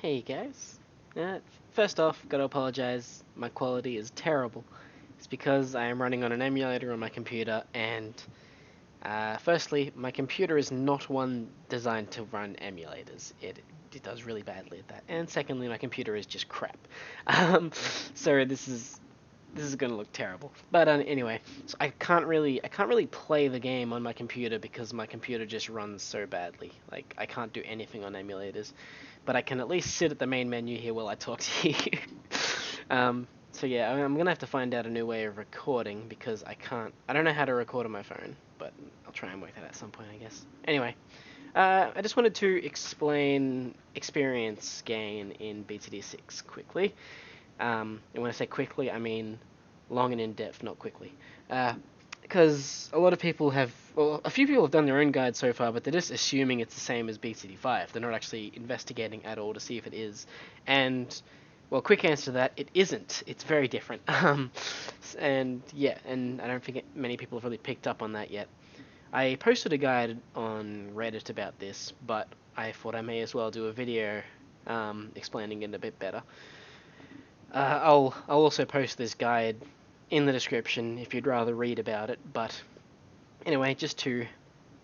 Hey guys. First off, gotta apologize. My quality is terrible. It's because I am running on an emulator on my computer, and firstly, my computer is not one designed to run emulators. It does really badly at that. And secondly, my computer is just crap. Um, so this is gonna look terrible. But anyway, so I can't really play the game on my computer because my computer just runs so badly. Like I can't do anything on emulators, but I can at least sit at the main menu here while I talk to you. So yeah, I'm gonna have to find out a new way of recording because I don't know how to record on my phone, but I'll try and work that out at some point, I guess. Anyway, I just wanted to explain experience gain in BTD6 quickly. And when I say quickly, I mean long and in depth, not quickly. Because a lot of people have, well, a few people have done their own guide so far, but they're just assuming it's the same as BTD5. They're not actually investigating at all to see if it is. And, well, quick answer to that, it isn't. It's very different. And yeah, and I don't think many people have really picked up on that yet. I posted a guide on Reddit about this, but I thought I may as well do a video explaining it a bit better. I'll also post this guide in the description if you'd rather read about it. But anyway, just to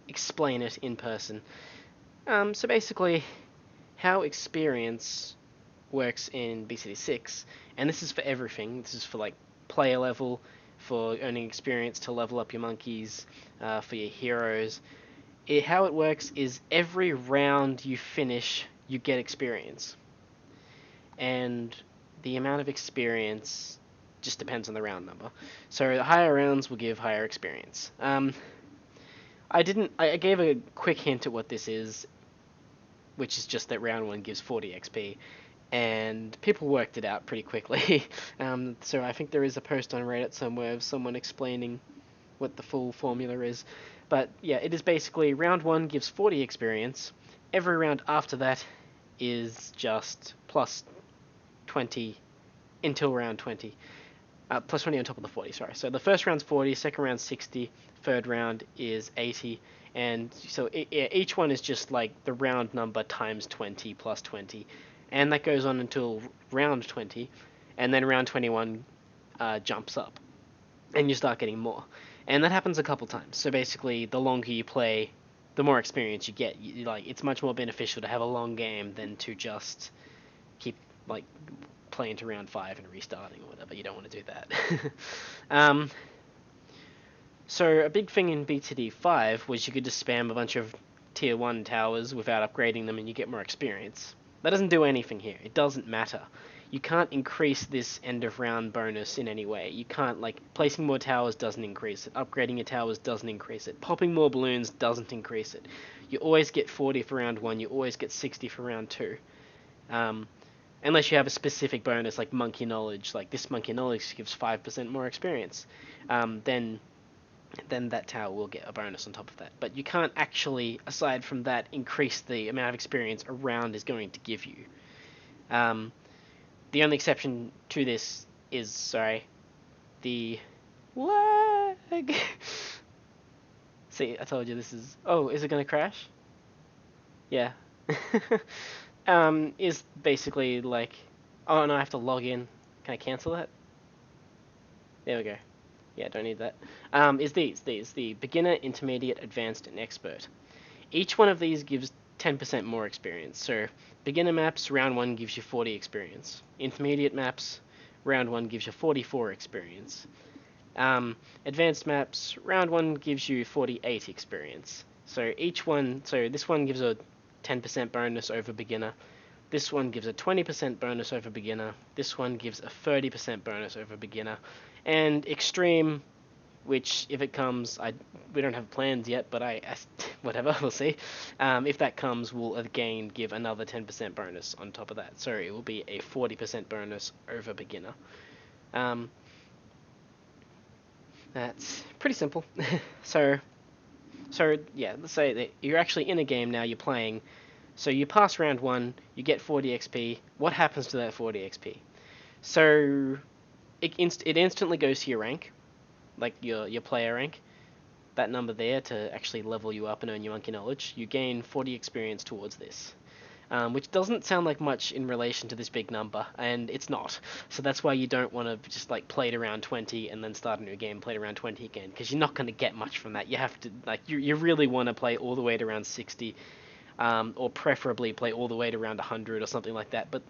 explain it in person. So basically, how experience works in BCD6, and this is for everything. This is for like player level, for earning experience to level up your monkeys, for your heroes. How it works is every round you finish, you get experience, and the amount of experience just depends on the round number. So the higher rounds will give higher experience. I gave a quick hint at what this is, which is just that round one gives 40 XP, and people worked it out pretty quickly. So I think there is a post on Reddit somewhere of someone explaining what the full formula is. But yeah, it is basically round one gives 40 experience. Every round after that is just plus 20 until round 20. Plus 20 on top of the 40, sorry. So the first round's 40, second round's 60, third round is 80, and so each one is just like the round number times 20 plus 20, and that goes on until round 20, and then round 21 jumps up, and you start getting more. And that happens a couple times. So basically, the longer you play, the more experience you get. It's much more beneficial to have a long game than to just keep like playing to round 5 and restarting or whatever. You don't want to do that. um, so a big thing in BTD5 was you could just spam a bunch of tier 1 towers without upgrading them and you get more experience. That doesn't do anything here. It doesn't matter. You can't increase this end of round bonus in any way. You can't, like, placing more towers doesn't increase it. Upgrading your towers doesn't increase it. Popping more balloons doesn't increase it. You always get 40 for round 1. You always get 60 for round 2. Unless you have a specific bonus like Monkey Knowledge, like this Monkey Knowledge gives 5% more experience, then that tower will get a bonus on top of that. But you can't actually, aside from that, increase the amount of experience a round is going to give you. The only exception to this is, the lag. See, I told you this is... Oh, is it going to crash? Yeah. Is basically like... Oh, no, I have to log in. Can I cancel that? There we go. Yeah, don't need that. Is these. The beginner, intermediate, advanced, and expert. Each one of these gives 10% more experience. So, beginner maps, round 1 gives you 40 experience. Intermediate maps, round 1 gives you 44 experience. Advanced maps, round 1 gives you 48 experience. So this one gives a 10% bonus over beginner. This one gives a 20% bonus over beginner. This one gives a 30% bonus over beginner. And extreme, which if it comes, we don't have plans yet, but whatever, we'll see. If that comes, we'll again give another 10% bonus on top of that. So it will be a 40% bonus over beginner. That's pretty simple. so yeah, let's say that you're actually in a game now, you're playing. So you pass round 1, you get 40 XP. What happens to that 40 XP? So it instantly goes to your rank, like your player rank. That number there to actually level you up and earn your monkey knowledge. You gain 40 experience towards this. which doesn't sound like much in relation to this big number, and it's not. So that's why you don't want to just like play it around 20 and then start a new game, play it around 20 again, because you're not going to get much from that. You have to like you really want to play all the way to around 60, or preferably play all the way to around 100 or something like that. But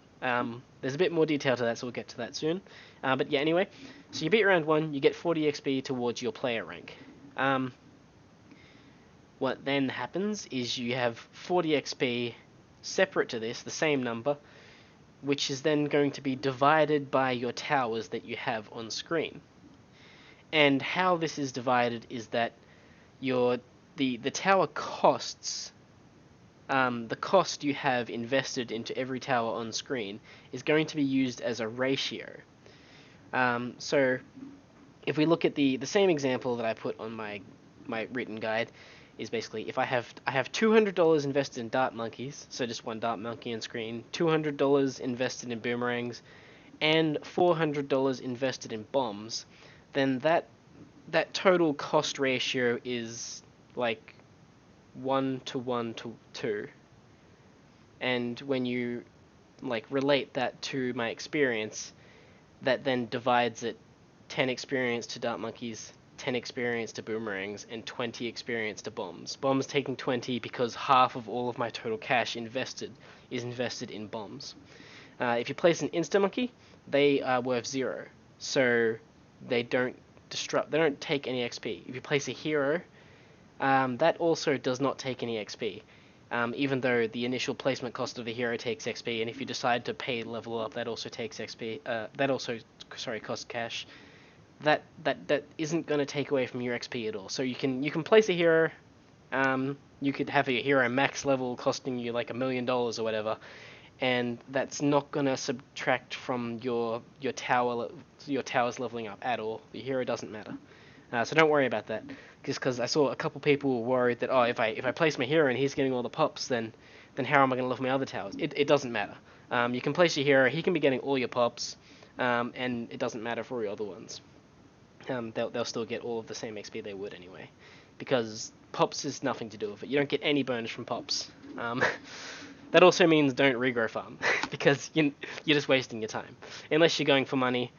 there's a bit more detail to that, so we'll get to that soon. But yeah, anyway, so you beat round 1, you get 40 XP towards your player rank. What then happens is you have 40 XP separate to this, the same number, which is then going to be divided by your towers that you have on screen. And how this is divided is that the tower costs, the cost you have invested into every tower on screen is going to be used as a ratio. So if we look at the same example that I put on my written guide, is basically if I have $200 invested in dart monkeys, so just one dart monkey on screen, $200 invested in boomerangs, and $400 invested in bombs, then that total cost ratio is like 1 to 1 to 2. And when you like relate that to my experience, that then divides it 10 experience to dart monkeys, 10 experience to boomerangs, and 20 experience to bombs. Bombs taking 20 because half of all of my total cash invested is invested in bombs. If you place an insta monkey, they are worth 0, so they don't take any XP. If you place a hero, that also does not take any XP. Even though the initial placement cost of the hero takes XP, and if you decide to pay level up, that also takes XP. That also, costs cash. That isn't going to take away from your XP at all. So you can place a hero. You could have a hero max level costing you like $1 million or whatever, and that's not going to subtract from your towers leveling up at all. The hero doesn't matter. So don't worry about that. Just because I saw a couple people were worried that, oh, if I place my hero and he's getting all the pops, then how am I going to level my other towers? It doesn't matter. You can place your hero, he can be getting all your pops, and it doesn't matter for your other ones. They'll still get all of the same XP they would anyway, because pops is nothing to do with it. You don't get any bonus from pops. That also means don't regrow farm, because you're just wasting your time. Unless you're going for money,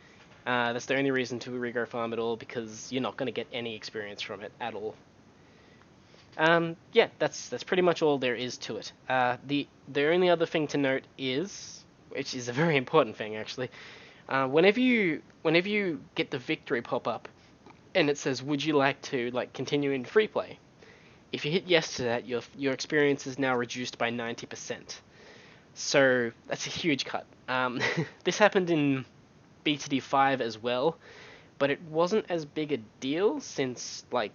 that's the only reason to regrow farm at all, because you're not going to get any experience from it at all. Yeah, that's pretty much all there is to it. The only other thing to note is, which is a very important thing actually, whenever you get the victory pop up, and it says, "Would you like to continue in free play?" If you hit yes to that, your experience is now reduced by 90%. So that's a huge cut. This happened in BTD5 as well, but it wasn't as big a deal since by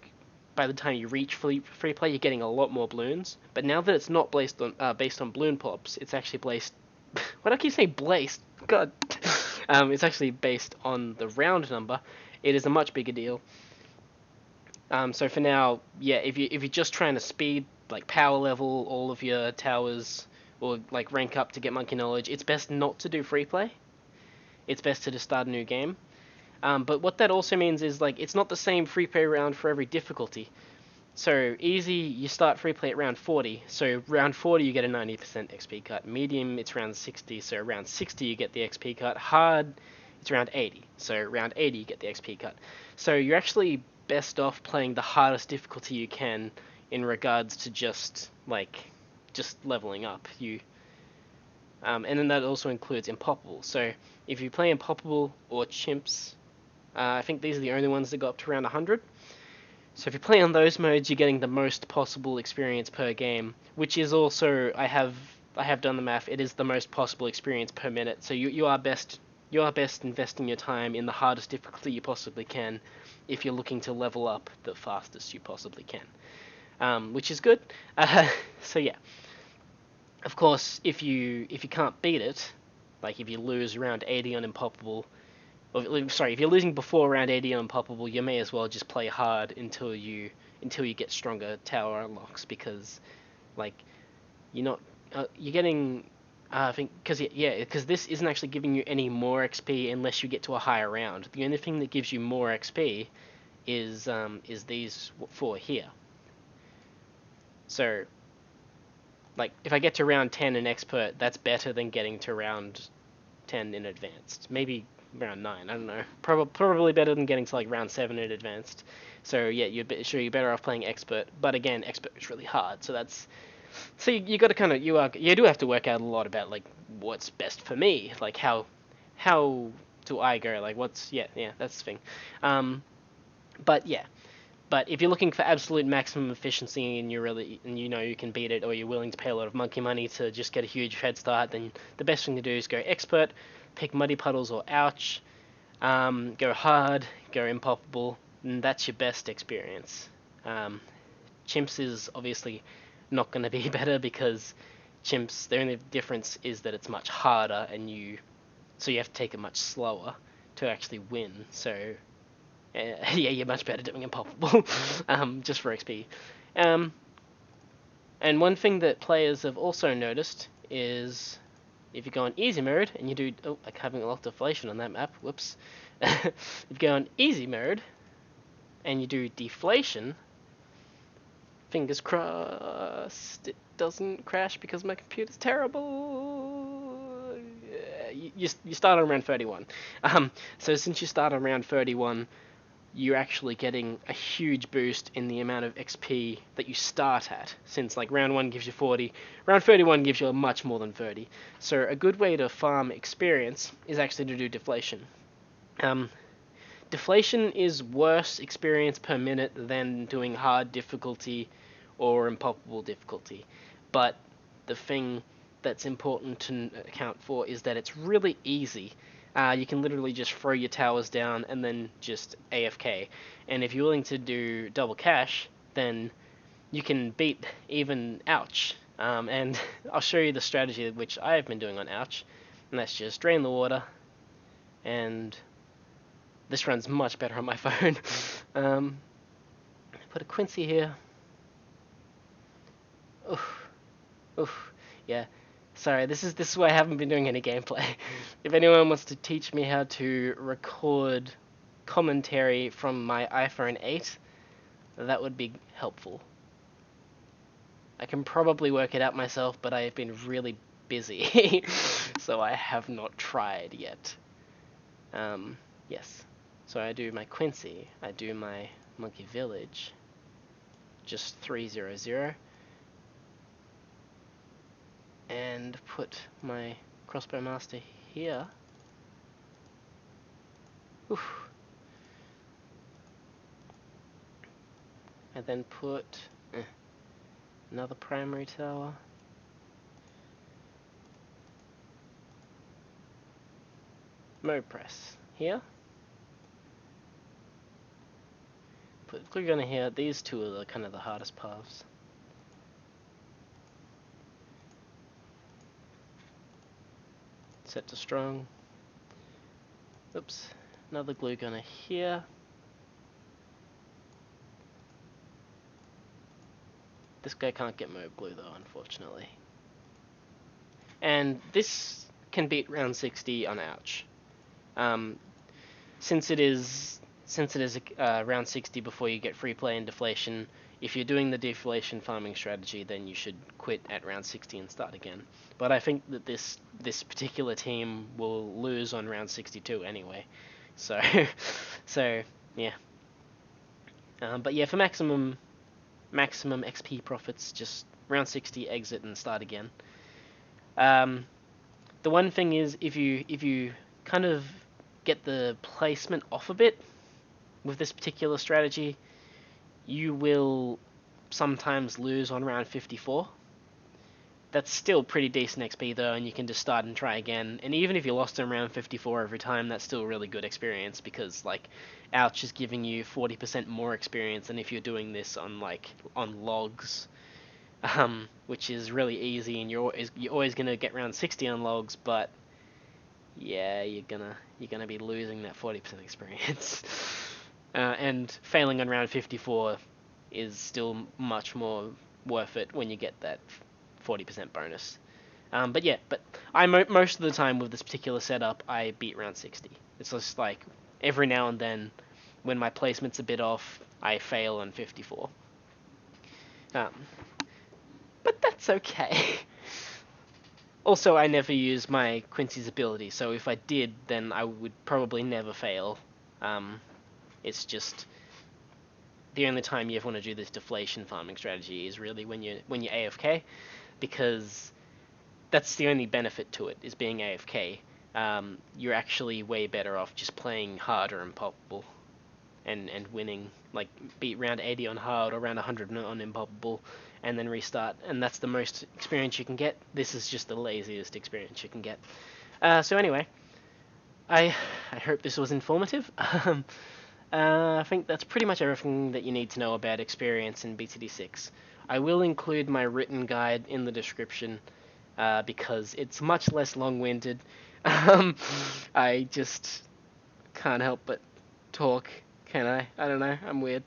the time you reach free play, you're getting a lot more balloons. But now that it's not based on balloon pops, it's actually based. Why do I keep saying blazed? God. It's actually based on the round number. It is a much bigger deal. So for now, yeah, if you're just trying to speed power level all of your towers or rank up to get monkey knowledge, it's best not to do free play. It's best to just start a new game. But what that also means is it's not the same free play round for every difficulty. So easy, you start free play at round 40. So round 40 you get a 90% XP cut. Medium, it's round 60. So around 60 you get the XP cut. Hard, it's around 80. So around 80 you get the XP cut. So you're actually best off playing the hardest difficulty you can in regards to just leveling up. And then that also includes Impoppable. So if you play Impoppable or Chimps, I think these are the only ones that go up to around 100. So if you play on those modes, you're getting the most possible experience per game, which is also, I have done the math, it is the most possible experience per minute. So you are best investing your time in the hardest difficulty you possibly can if you're looking to level up the fastest you possibly can, which is good. So yeah, of course, if you can't beat it, if you lose around 80 on Impoppable, if you're losing before round 80 on Unpoppable, you may as well just play hard until you get stronger tower unlocks, because you're not you're getting I think because this isn't actually giving you any more XP unless you get to a higher round. The only thing that gives you more XP is these 4 here. So like if I get to round 10 in expert, that's better than getting to round 10 in advanced. Maybe round 9, I don't know. Probably better than getting to like round 7 in advanced. So yeah, you're better off playing expert. But again, expert is really hard. So you got to kind of you do have to work out a lot about like what's best for me, like how do I go, like what's that's the thing. But yeah, but if you're looking for absolute maximum efficiency and you know you can beat it, or you're willing to pay a lot of monkey money to just get a huge head start, then the best thing to do is go expert, pick muddy puddles or ouch, go hard, go impoppable, and that's your best experience. Chimps is obviously not going to be better because chimps, the only difference is that it's much harder and so you have to take it much slower to actually win. So yeah, you're much better doing impoppable, just for XP. And one thing that players have also noticed is if you go on easy mode and you do, oh, I'm having a lot of deflation on that map, whoops. If you go on easy mode and you do deflation, fingers crossed it doesn't crash because my computer's terrible. You start on round 31. So since you start on round 31, you're actually getting a huge boost in the amount of XP that you start at, since like round 1 gives you 40, round 31 gives you much more than 30. So a good way to farm experience is actually to do deflation. Deflation is worse experience per minute than doing hard difficulty or impoppable difficulty, but the thing that's important to account for is that it's really easy. You can literally just throw your towers down and then just AFK. And if you're willing to do double cash, then you can beat even Ouch. And I'll show you the strategy which I've been doing on Ouch. And that's just drain the water. And this runs much better on my phone. Put a Quincy here. Oof. Oof. Yeah. Sorry, this is why I haven't been doing any gameplay. If anyone wants to teach me how to record commentary from my iPhone 8, that would be helpful. I can probably work it out myself, but I have been really busy, so I have not tried yet. Yes. So I do my Quincy, I do my Monkey Village, just 300. And put my crossbow master here. Oof. And then put another primary tower. Mode press here. Put glue gunner here. These two are kind of the hardest paths. Set to strong. Oops. Another glue gunner here. This guy can't get mob glue though, unfortunately. And this can beat round 60 on Ouch. Since it is round 60 before you get free play and deflation, if you're doing the deflation farming strategy, then you should quit at round 60 and start again. But I think that this particular team will lose on round 62 anyway. So, yeah. But yeah, for maximum XP profits, just round 60, exit and start again. The one thing is, if you kind of get the placement off a bit with this particular strategy, you will sometimes lose on round 54. That's still pretty decent XP though, and you can just start and try again. And even if you lost on round 54 every time, that's still really good experience, because like Ouch is giving you 40% more experience than if you're doing this on logs, which is really easy, and you're always gonna get round 60 on logs, but yeah, you're gonna be losing that 40% experience. And failing on round 54 is still much more worth it when you get that 40% bonus. But yeah, most of the time with this particular setup, I beat round 60. It's just like every now and then, when my placement's a bit off, I fail on 54. but that's okay. Also, I never use my Quincy's ability, so if I did, then I would probably never fail. Um, it's just the only time you ever want to do this deflation farming strategy is really when you're AFK, because that's the only benefit to it, is being AFK. You're actually way better off just playing hard or impossible and winning, like beat round 80 on hard or round 100 on impossible, and then restart. And that's the most experience you can get. This is just the laziest experience you can get. So anyway, I I hope this was informative. I think that's pretty much everything that you need to know about experience in BTD6. I will include my written guide in the description because it's much less long-winded. I just can't help but talk, can I? I don't know. I'm weird.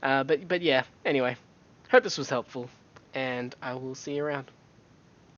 But yeah. Anyway, hope this was helpful, and I will see you around.